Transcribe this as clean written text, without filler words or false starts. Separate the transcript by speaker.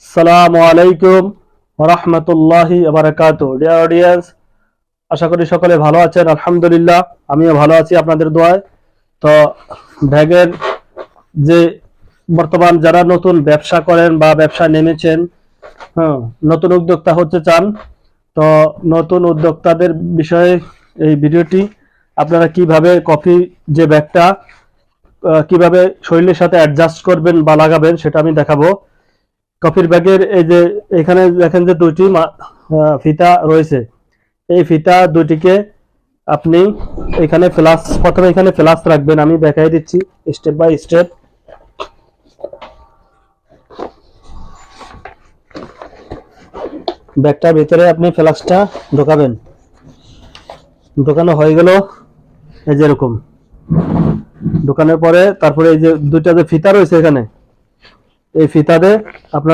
Speaker 1: আসসালামু আলাইকুম ওয়া রাহমাতুল্লাহি ওয়া বারাকাতুহু। ডিয়ার অডিয়েন্স, আশা করি সকলে ভালো আছেন। আলহামদুলিল্লাহ, আমিও ভালো আছি আপনাদের দোয়ায়। তো ব্যাগের যে বর্তমান যারা নতুন ব্যবসা করেন বা ব্যবসা নেমেছেন, নতুন উদ্যোক্তা হতে চান, তো নতুন উদ্যোক্তাদের বিষয়ে এই ভিডিওটি। আপনারা কিভাবে কফি যে ব্যাগটা কিভাবে শরীরের সাথে অ্যাডজাস্ট করবেন বা লাগাবেন সেটা আমি দেখাবো। কফির ব্যাগের এই যে এখানে দেখেন যে দুইটি ফিতা রয়েছে। এই ফিতা দুটিকে আপনি এখানে প্রথমে এখানে ফ্লাস রাখবেন। আমি দেখাই দিচ্ছি স্টেপ বাই স্টেপ। ব্যাগটার ভিতরে আপনি ফ্লাসটা ঢোকাবেন। ঢোকানো হয়ে গেল এই যে এরকম। ঢোকানোর পরে তারপরে এই যে দুইটা যে ফিতা রয়েছে এখানে, এই ফিতা দিয়ে আপনার